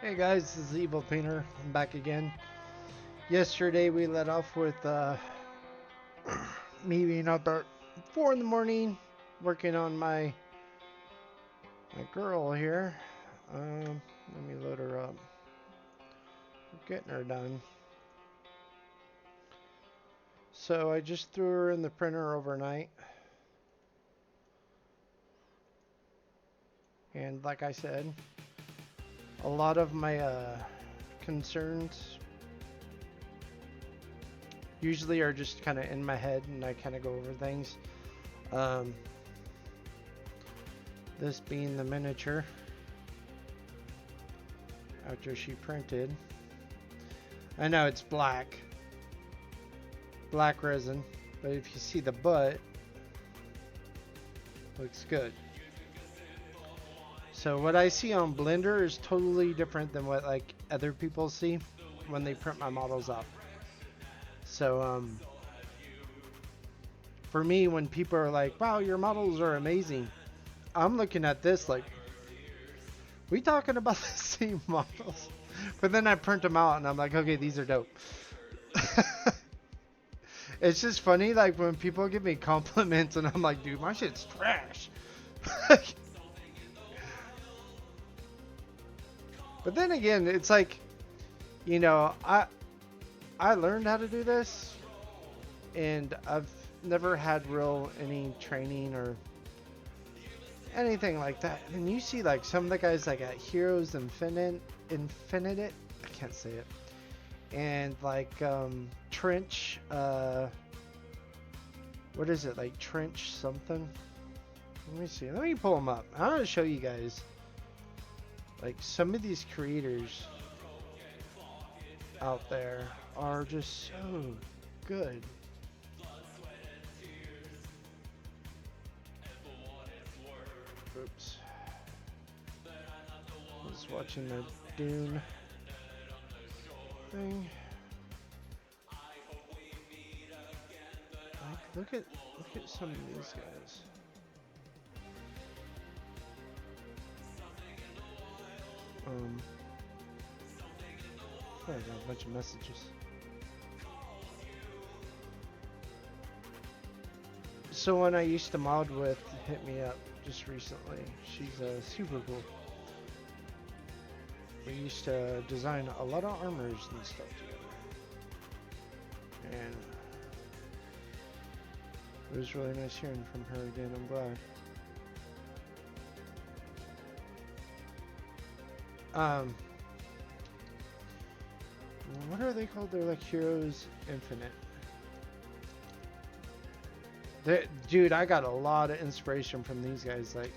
Hey guys, this is Evil Painter. I'm back again. Yesterday we let off with me being up at 4 in the morning working on my girl here. Let me load her up. We're getting her done. So I just threw her in the printer overnight. And like I said, a lot of my concerns usually are just kind of in my head and I kind of go over things. Um, this being the miniature after she printed. I know it's black resin, but if you see the butt, looks good. So what I see on Blender is totally different than what like other people see when they print my models up. So for me, when people are like, wow, your models are amazing, I'm looking at this like, we talking about the same models? But then I print them out and I'm like, okay, these are dope. It's just funny, like when people give me compliments and I'm like, dude, my shit's trash. But then again, it's like, you know, I learned how to do this, and I've never had real any training or anything like that. And you see like some of the guys like at Heroes Infinite, I can't say it, and like Trench, what is it, like Trench something? Let me see. Let me pull them up. I want to show you guys. Like some of these creators out there are just so good. Oops. I was watching the Dune thing. Like, look at some of these guys. Oh, I got a bunch of messages. So one I used to mod with hit me up just recently. She's super cool. We used to design a lot of armors and stuff together. And it was really nice hearing from her again. I'm glad. What are they called? They're like Heroes Infinite. Dude, I got a lot of inspiration from these guys. Like,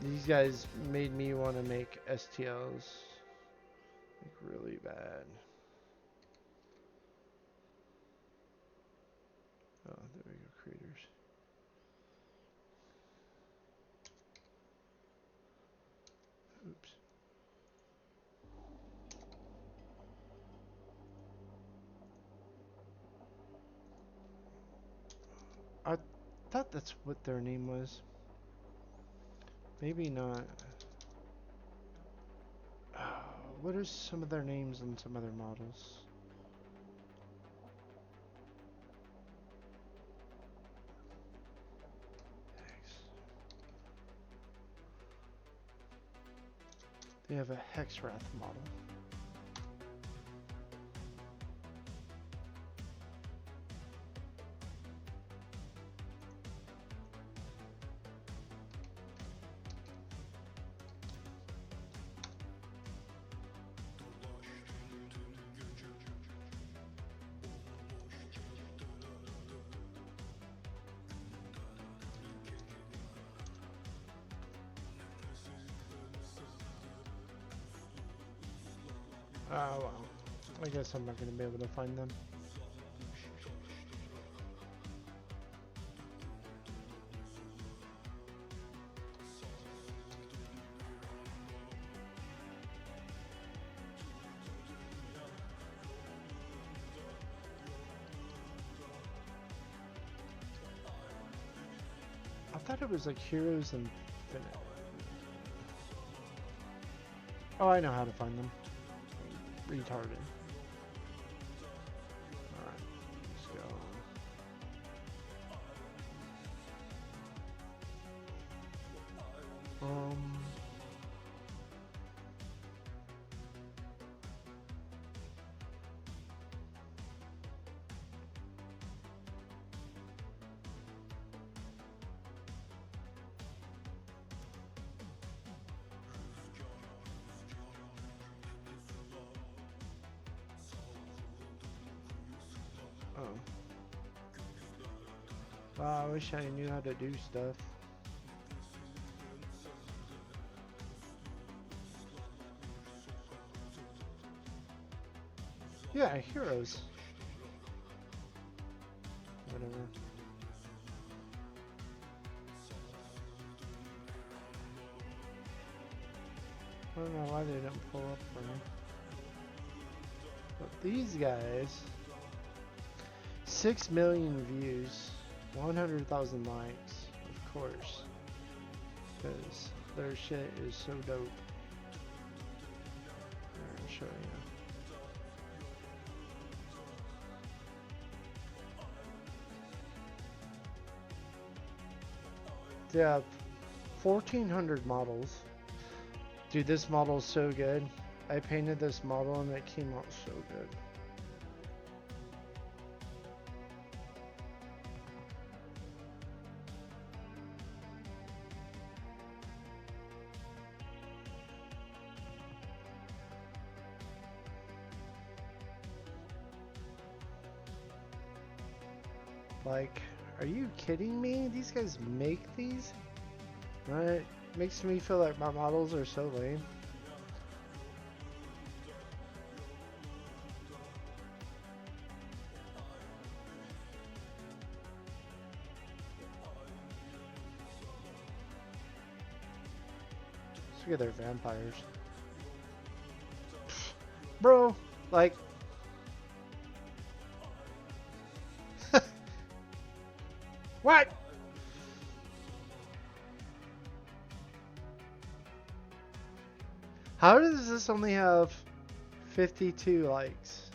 these guys made me want to make STLs like really bad. Oh, there we go, creators. Oops. I thought that's what their name was. Maybe not. What are some of their names on some other models? Thanks. They have a Hexwrath model. Oh, well. I guess I'm not going to be able to find them. I thought it was like Heroes Infinite. Oh, I know how to find them. Retarded. Alright, let's go. Oh. Wow, I wish I knew how to do stuff. Yeah, heroes. Whatever. I don't know why they didn't pull up for me. But these guys, 6 million views, 100,000 likes, of course, because their shit is so dope. I'll show you. They have 1,400 models. Dude, this model is so good. I painted this model and it came out so good. Like, are you kidding me? These guys make these? Right? Makes me feel like my models are so lame. Let's look at their vampires. Bro, like... What? How does this only have 52 likes?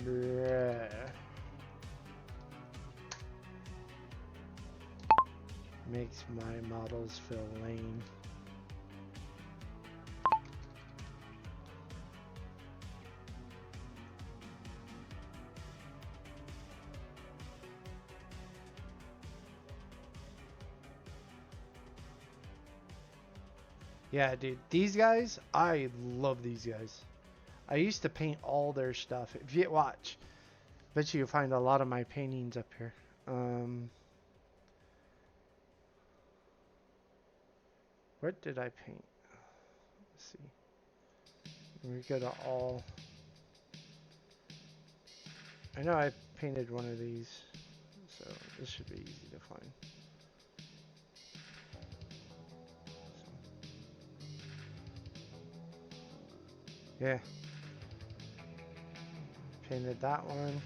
Bruh. Makes my models feel lame. Yeah, dude, these guys, I love these guys. I used to paint all their stuff. If you watch, bet you find a lot of my paintings up here. What did I paint? Let's see. We go to all. I know I painted one of these, so this should be easy to find. Yeah. Painted that one.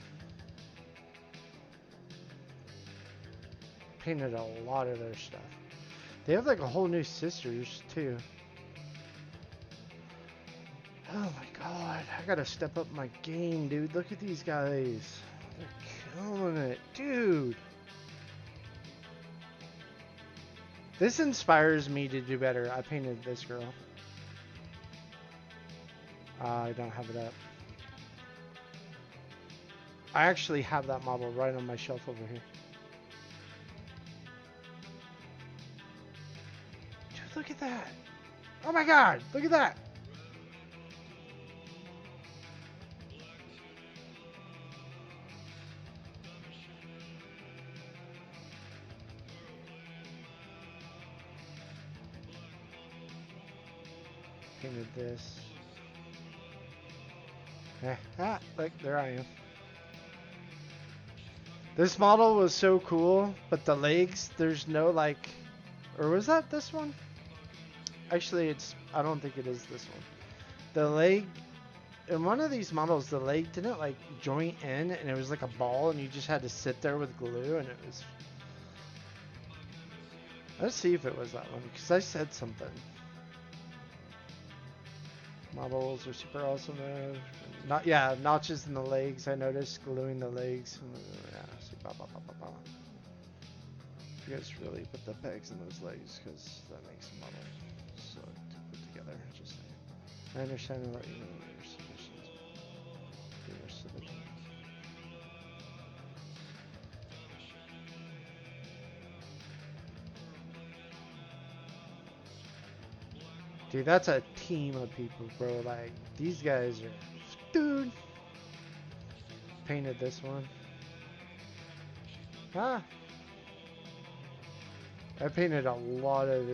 Painted a lot of their stuff. They have like a whole new sisters too. Oh my god, I gotta step up my game, dude. Look at these guys. They're killing it, dude. This inspires me to do better. I painted this girl. I don't have it up. I actually have that model right on my shelf over here. Dude, look at that. Oh my god, look at that. Painted this. Look, there I am. This model was so cool, but the legs, there's no like, or was that this one? Actually, I don't think it is this one. The leg, in one of these models, the leg didn't like joint in and it was like a ball and you just had to sit there with glue and it was, Let's see if it was that one, because I said something. Models are super awesome. Not yeah, notches in the legs. I noticed gluing the legs. Yeah, see, bah, bah, bah, bah, bah. You guys really put the pegs in those legs, because that makes the model so to put together. Just saying. I understand what you mean. Your submissions. Your submissions. Dude, that's a team of people, bro. Like, these guys are... Dude! Painted this one. Ah! I painted a lot of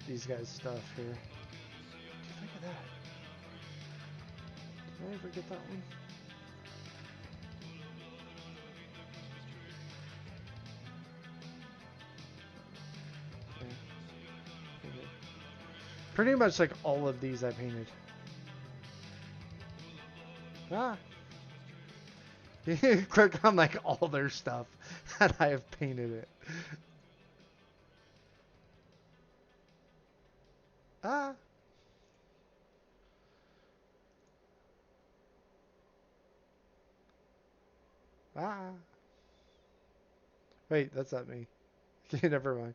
these guys' stuff here. Dude, look at that. Did I ever get that one? Okay. Okay. Pretty much like all of these I painted. Ah! Click on like all their stuff and I have painted it. Ah! Ah! Wait, that's not me. Okay, never mind.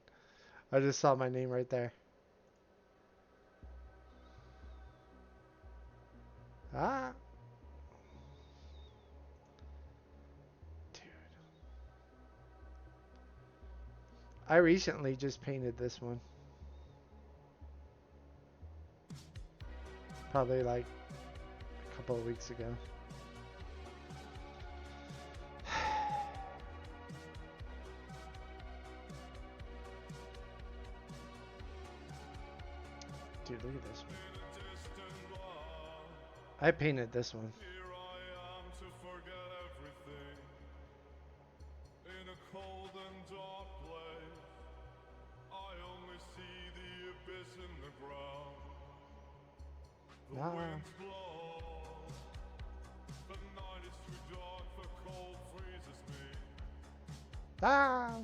I just saw my name right there. Ah! Dude. I recently just painted this one. Probably like a couple of weeks ago. Dude, look at this one. I painted this one. Nah. Ah!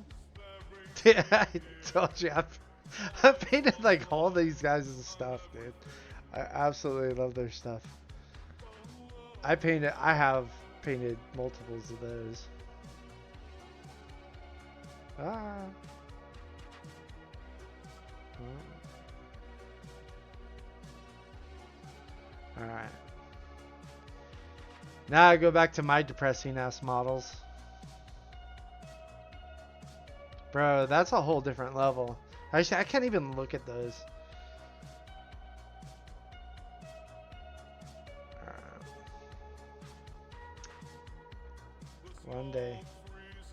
Yeah, I told you. I painted like all these guys' stuff, dude. I absolutely love their stuff. I have painted multiples of those. Ah. Alright. Now I go back to my depressing ass models. Bro, that's a whole different level. Actually, I can't even look at those.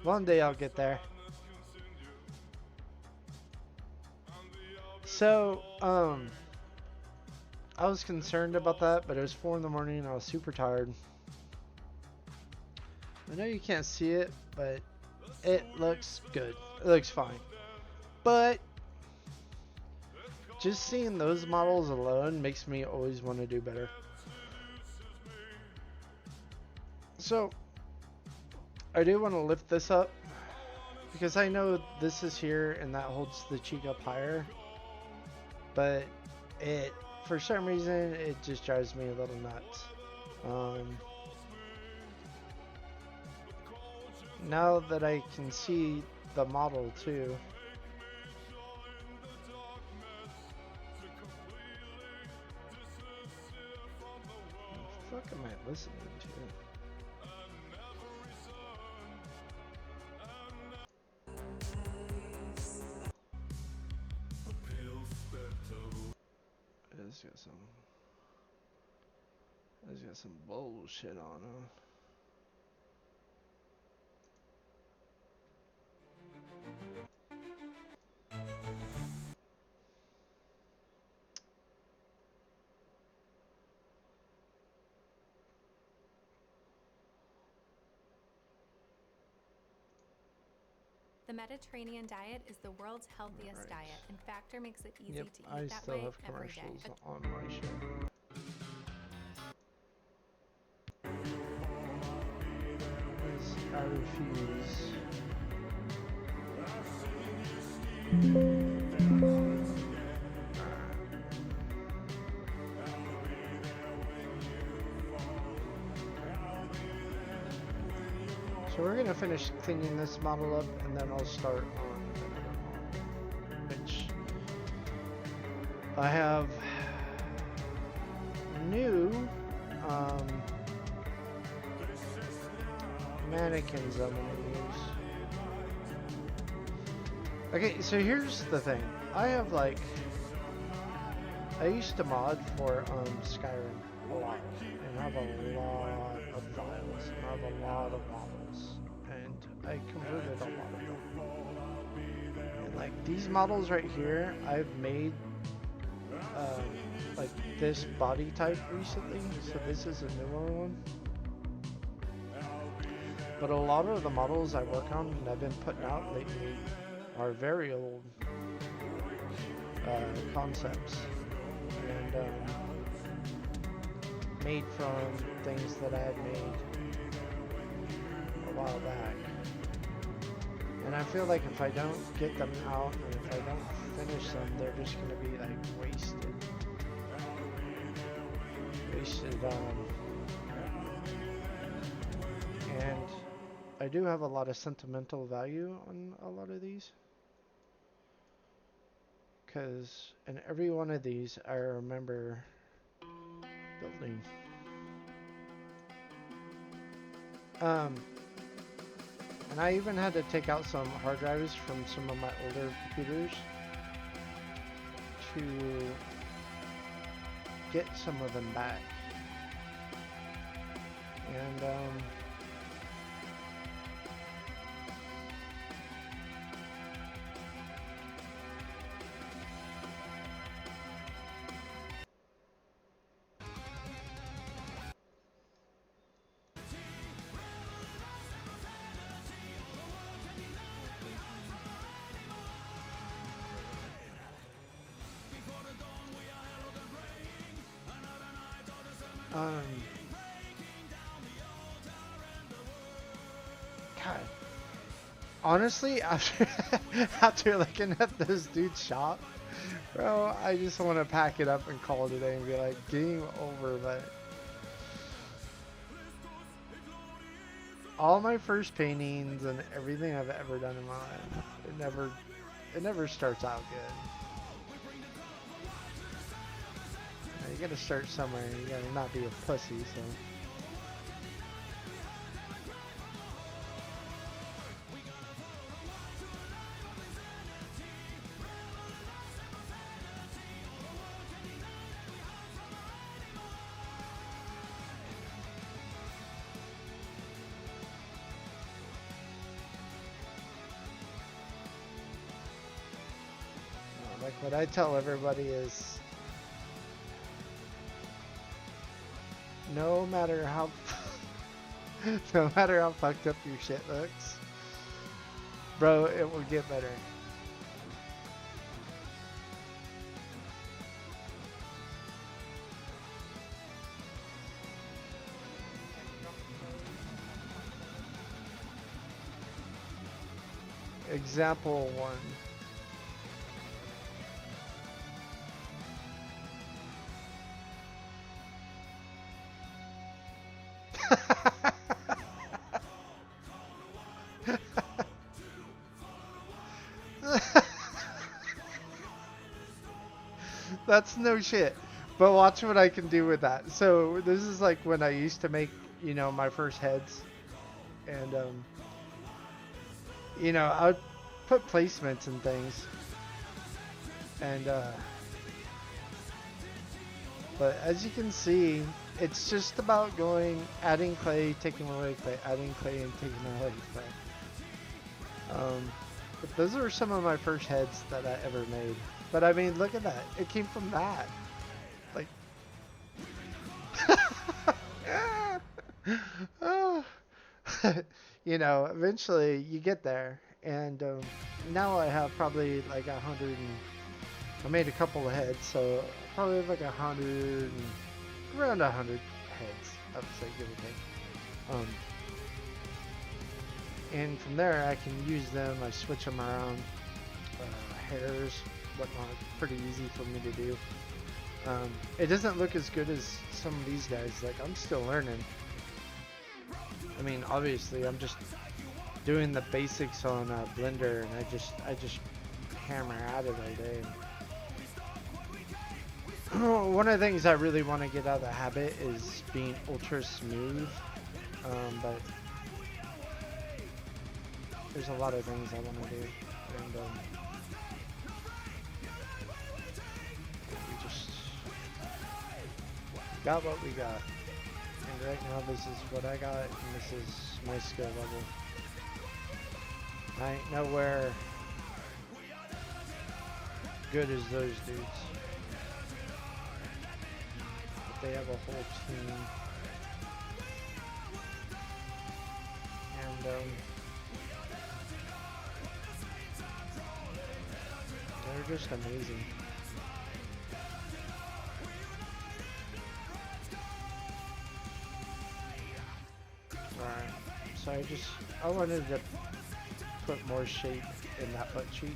One day I'll get there. So, I was concerned about that, but it was 4 in the morning and I was super tired. I know you can't see it, but it looks good. It looks fine. But just seeing those models alone makes me always want to do better. So, I do want to lift this up because I know this is here and that holds the cheek up higher. But it, for some reason, it just drives me a little nuts. Now that I can see the model too. What the fuck am I listening to? It's got some bullshit on him. The Mediterranean diet is the world's healthiest diet, and Factor makes it easy to eat that way every day. I still have commercials on my show. I refuse. So we're gonna finish cleaning this model up, and then I'll start on another model, which I have new mannequins I'm gonna use. Okay, so here's the thing. I have like, I used to mod for Skyrim a lot, and have a lot of files, and I have a lot of models, and I converted a lot of them. And like these models right here, I've made like this body type recently, so this is a newer one. But a lot of the models I work on and I've been putting out lately are very old concepts, and made from things that I had made a while back. And I feel like if I don't get them out, and if I don't finish them, they're just going to be like wasted. And I do have a lot of sentimental value on a lot of these, because in every one of these I remember building. And I even had to take out some hard drives from some of my older computers to get some of them back. And God, honestly, after looking at this dude's shop, bro, I just want to pack it up and call it a day and be like, game over. But all my first paintings and everything I've ever done in my life, it never starts out good. You gotta start somewhere. You gotta not be a pussy, so. Like what I tell everybody is, no matter how fucked up your shit looks, bro, it will get better. Example 1. That's no shit. But watch what I can do with that. So this is like when I used to make, you know, my first heads. And, you know, I would put placements and things. And, but as you can see, it's just about adding clay, taking away clay, adding clay, and taking away clay. But those are some of my first heads that I ever made. But I mean, look at that. It came from that. Like, you know, eventually you get there. And now I have probably like 100 and I made a couple of heads, so probably have like 100 and around 100 heads, I would say, give or take. And from there I can use them, I switch them around, hairs, whatnot. It's pretty easy for me to do. It doesn't look as good as some of these guys, like I'm still learning. I mean, obviously I'm just doing the basics on Blender, and I just hammer at it all day. One of the things I really want to get out of the habit is being ultra smooth, but there's a lot of things I want to do, and we just got what we got, and right now this is what I got, and this is my skill level. I ain't nowhere good as those dudes. But they have a whole team. And they're just amazing. Alright, so I wanted to put more shape in that butt cheek.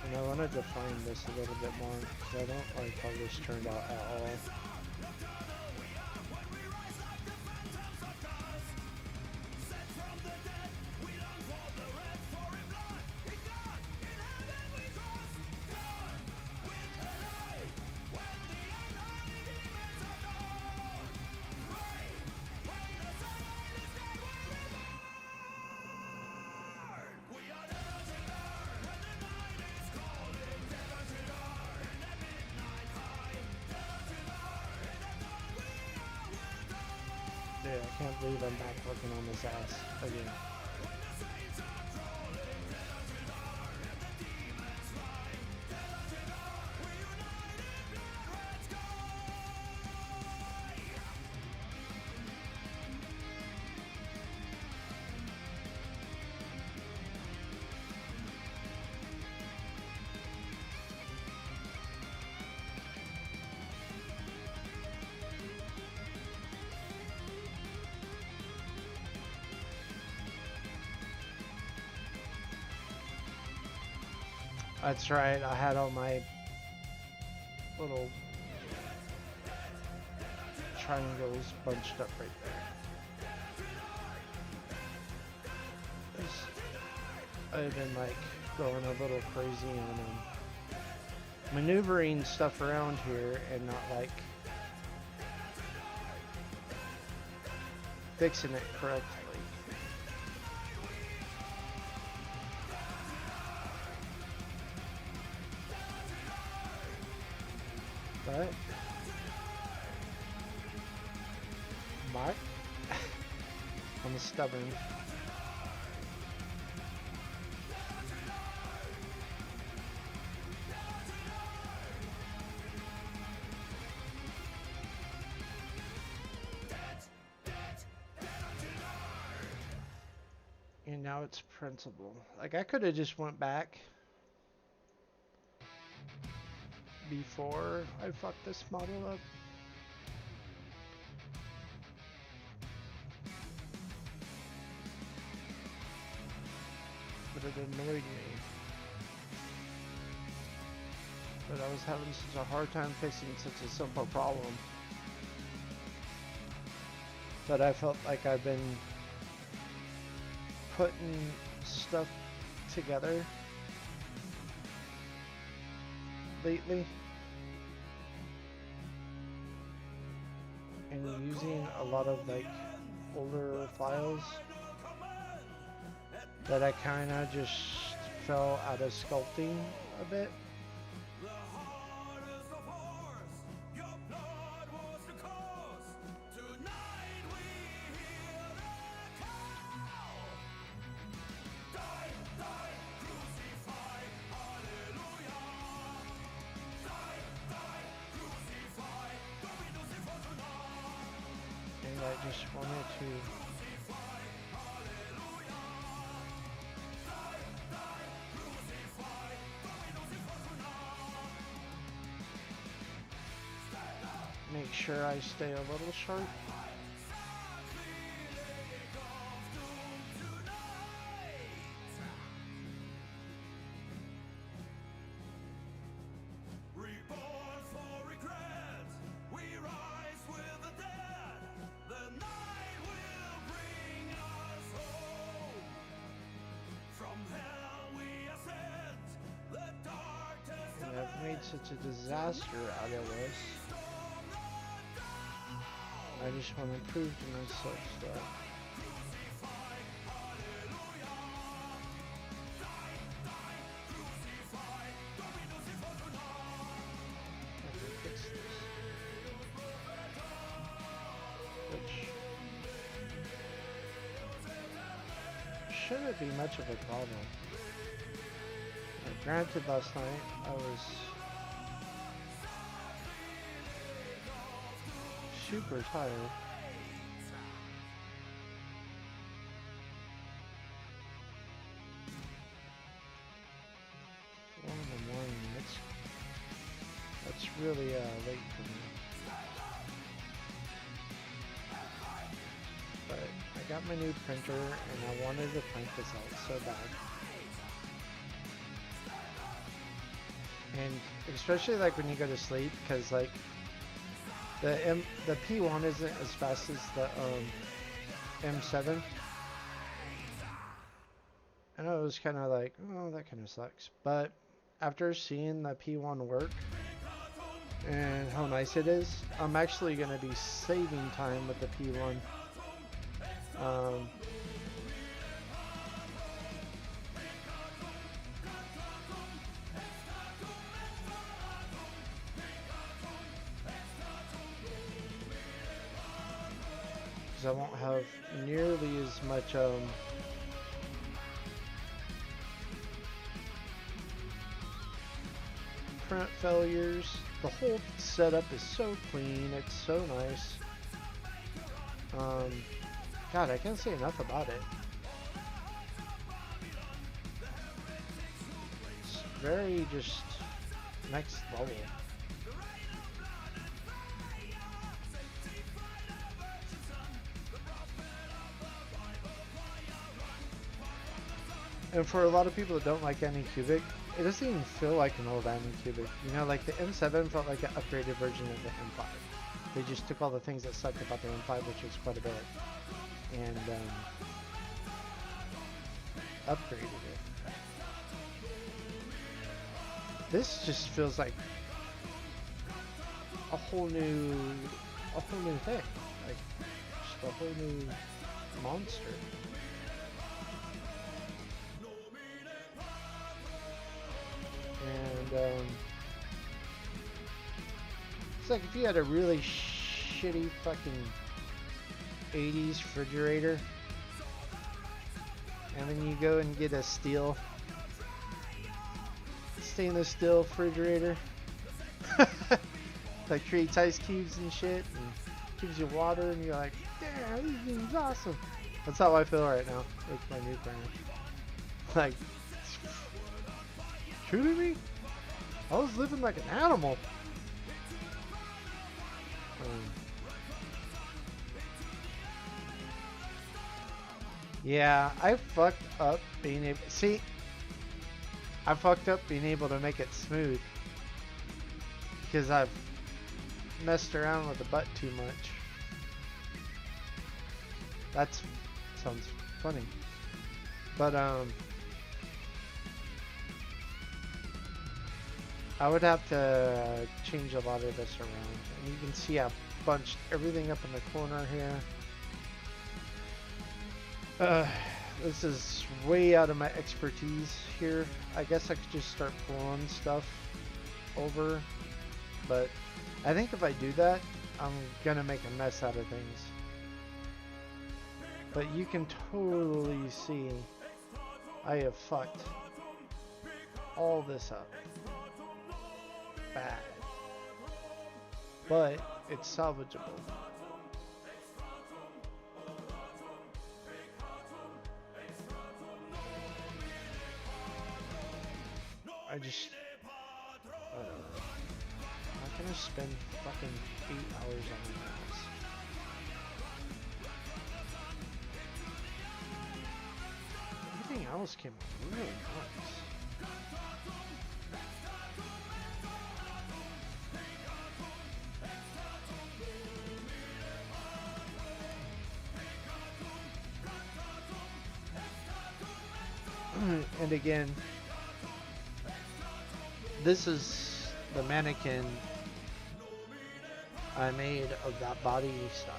And I want to define this a little bit more, because I don't like how this turned out at all. Yeah, I can't believe I'm back working on this ass again. That's right, I had all my little triangles bunched up right there. I've been like going a little crazy on maneuvering stuff around here and not like fixing it correctly. But Mark, I'm stubborn. And now it's principle. Like I could have just went back before I fucked this model up. But it annoyed me. But I was having such a hard time fixing such a simple problem that I felt like I've been putting stuff together lately and using a lot of like older files that I kind of just fell out of sculpting a bit. I just wanted to make sure I stay a little sharp. such a disaster out of this. I just want to prove to myself stuff. Shouldn't be much of a problem. Granted, last night I was super tired. 1 in the morning. That's really late for me. But I got my new printer and I wanted to print this out so bad. And especially like when you go to sleep, because like the P1 isn't as fast as the M7. I know it was kind of like, oh, that kind of sucks. But after seeing the P1 work and how nice it is, I'm actually going to be saving time with the P1. I won't have nearly as much print failures. The whole setup is so clean, it's so nice. God, I can't say enough about it. It's very just next level. And for a lot of people that don't like Anycubic, it doesn't even feel like an old Anycubic. You know, like the M7 felt like an upgraded version of the M5. They just took all the things that sucked about the M5, which was quite a bit, and upgraded it. This just feels like a whole new thing, like just a whole new monster. And it's like if you had a really shitty fucking 80s refrigerator and then you go and get a stainless steel refrigerator that creates ice cubes and shit and gives you water and you're like, damn, this thing's awesome. That's how I feel right now with my new printer. Like, kidding me? I was living like an animal. Yeah, I fucked up being able. See, I fucked up being able to make it smooth because I've messed around with the butt too much. That sounds funny, but I would have to change a lot of this around. And you can see I bunched everything up in the corner here. This is way out of my expertise here. I guess I could just start pulling stuff over. But I think if I do that, I'm gonna make a mess out of things. But you can totally see I have fucked all this up. Bad, but it's salvageable. I just, whatever. I'm not gonna spend fucking 8 hours on my mouse. Everything else came really nice. And again, this is the mannequin I made of that body style.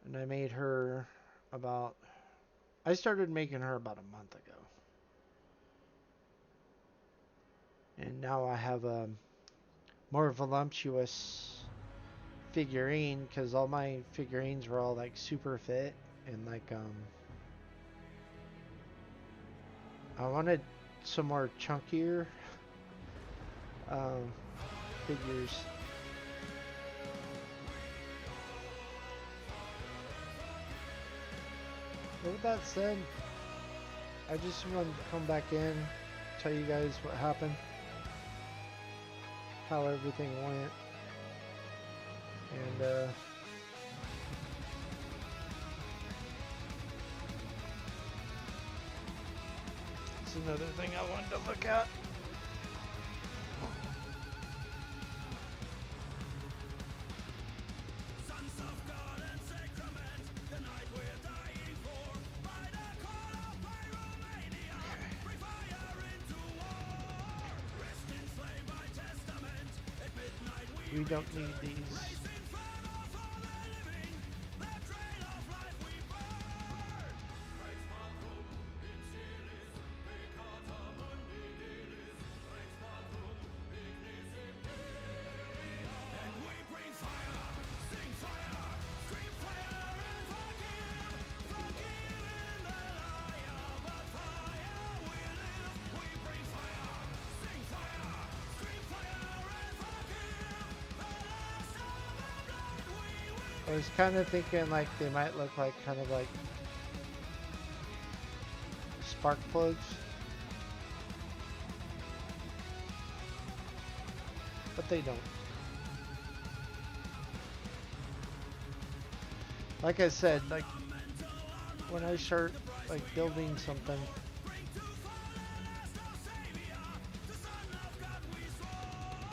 And I made her about... I started making her about a month ago. And now I have a more voluptuous figurine because all my figurines were all like super fit and like I wanted some more chunkier figures. With that said, I just wanted to come back in, tell you guys what happened, how everything went, and it's another thing I wanted to look at. We don't need these. I was kind of thinking like they might look like kind of like spark plugs, but they don't. Like I said, like when I start like building something,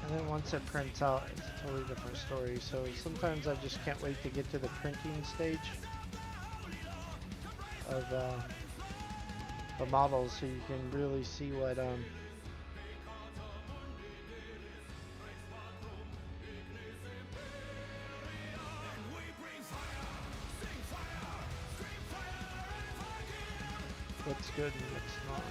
and then once it prints out, it's a totally different story. So sometimes I just can't wait to get to the printing stage of the models, so you can really see what what's good and what's not.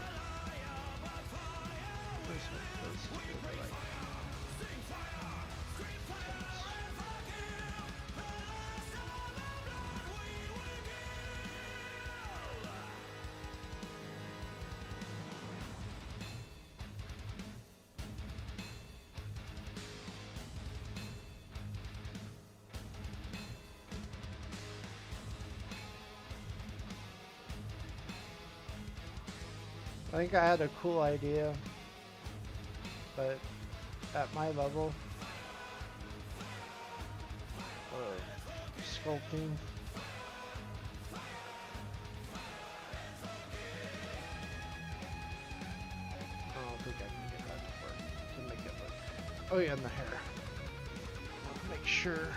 I think I had a cool idea, but at my level of sculpting, I don't think I can get that to work to make it look. Oh yeah, and the hair. I'll make sure.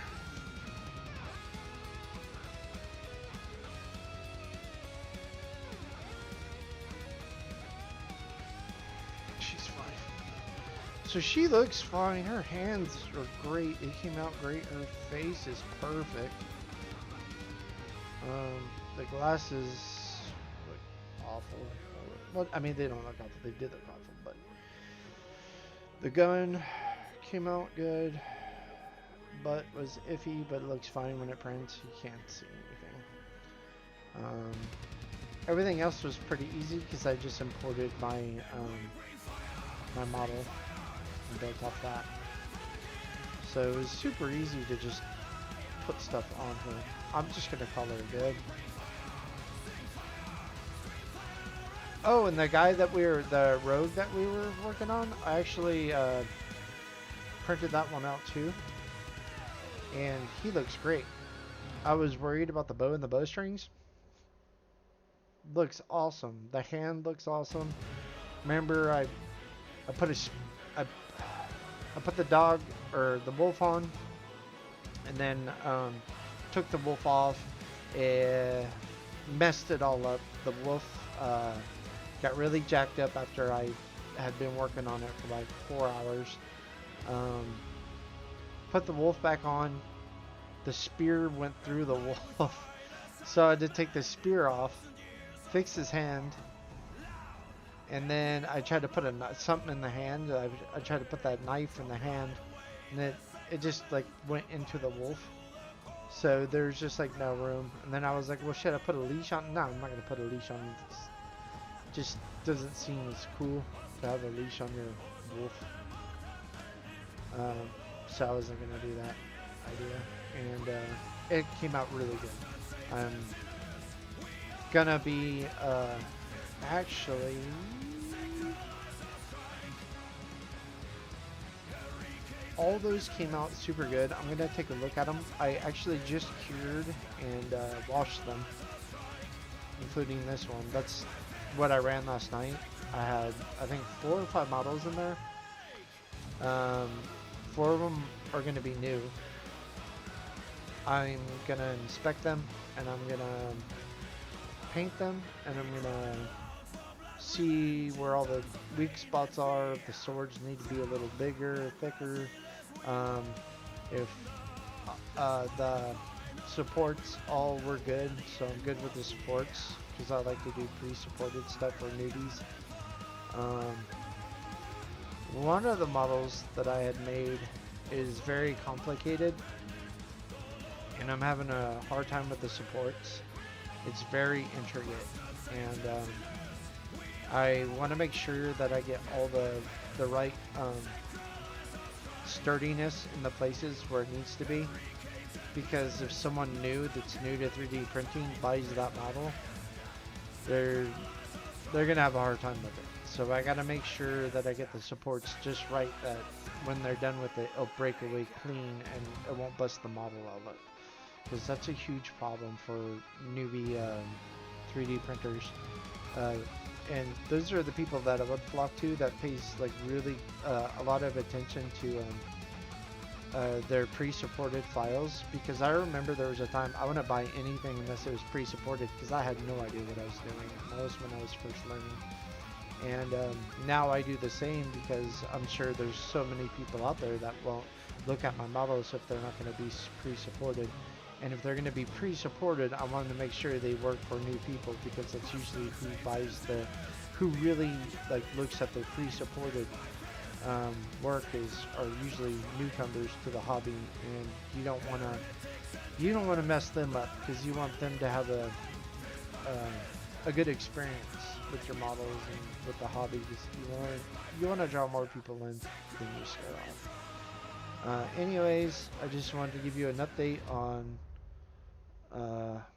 So she looks fine. Her hands are great. It came out great. Her face is perfect. The glasses look awful. Well, I mean, they don't look awful. They did look awful, but the gun came out good. Butt was iffy, but it looks fine when it prints. You can't see anything. Everything else was pretty easy because I just imported my my model and built off that. So it was super easy to just put stuff on her. I'm just gonna call her good. Oh, and the guy that the rogue that we were working on, I actually printed that one out too. And he looks great. I was worried about the bow and the bowstrings. Looks awesome. The hand looks awesome. Remember, I put the dog or the wolf on, and then took the wolf off, messed it all up. The wolf got really jacked up after I had been working on it for like 4 hours. Put the wolf back on. The spear went through the wolf. So I had to take the spear off, fix his hand, and then I tried to put something in the hand. I tried to put that knife in the hand, and it just like went into the wolf. So there's just like no room. And then I was like, well, should I put a leash on? No, I'm not gonna put a leash on. It just doesn't seem as cool to have a leash on your wolf. So I wasn't gonna do that idea, and it came out really good. I'm gonna be actually. All those came out super good. I'm gonna take a look at them. I actually just cured and washed them, including this one. That's what I ran last night. I had, I think, 4 or 5 models in there. 4 of them are gonna be new. I'm gonna inspect them, and I'm gonna paint them, and I'm gonna see where all the weak spots are. If the swords need to be a little bigger, thicker. If the supports all were good, so I'm good with the supports because I like to do pre-supported stuff for newbies. One of the models that I had made is very complicated, and I'm having a hard time with the supports. It's very intricate, and I want to make sure that I get all the right sturdiness in the places where it needs to be, because if someone new that's new to 3D printing buys that model, they're gonna have a hard time with it. So I gotta make sure that I get the supports just right, that when they're done with it, it'll break away clean and it won't bust the model out, because that's a huge problem for newbie 3D printers. And those are the people that I would flock to, that pays like really a lot of attention to their pre-supported files, because I remember there was a time I wouldn't buy anything unless it was pre-supported, because I had no idea what I was doing. That was when I was first learning, and now I do the same, because I'm sure there's so many people out there that won't look at my models if they're not going to be pre-supported. And if they're going to be pre-supported, I want to make sure they work for new people, because that's usually who buys who really like looks at the pre-supported work are usually newcomers to the hobby, and you don't want to mess them up, because you want them to have a good experience with your models and with the hobby. You want to draw more people in than you start off. Anyways, I just wanted to give you an update on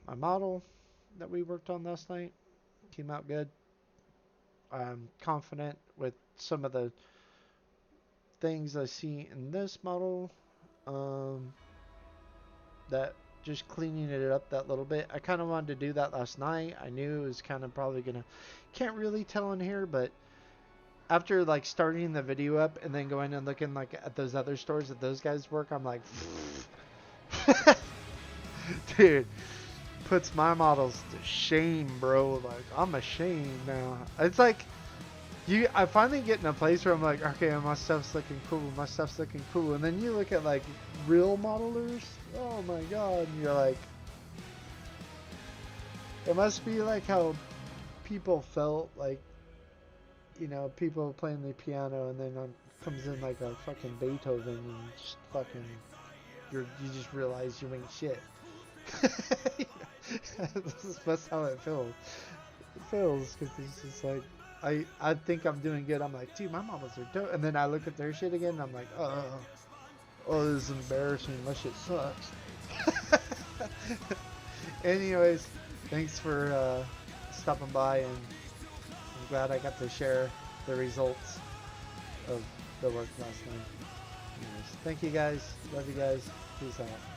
my model that we worked on last night. Came out good. I'm confident with some of the things I see in this model, that just cleaning it up that little bit. I kind of wanted to do that last night. I knew it was kind of probably gonna, can't really tell in here, but after like starting the video up and then going and looking like at those other stores that those guys work, I'm like, dude, puts my models to shame, bro. Like, I'm ashamed now. It's like I finally get in a place where I'm like, okay, my stuff's looking cool, and then you look at like real modelers, oh my god, and you're like, it must be like how people felt like, you know, people playing the piano, and then comes in like a fucking Beethoven, and just fucking, you just realize you ain't shit. That's how it feels. It feels, because it's just like, I think I'm doing good. I'm like, dude, my models are dope. And then I look at their shit again, and I'm like, oh, this is embarrassing. My shit sucks. Anyways, thanks for stopping by, and I'm glad I got to share the results of the work last night. Anyways, thank you guys. Love you guys. Peace out.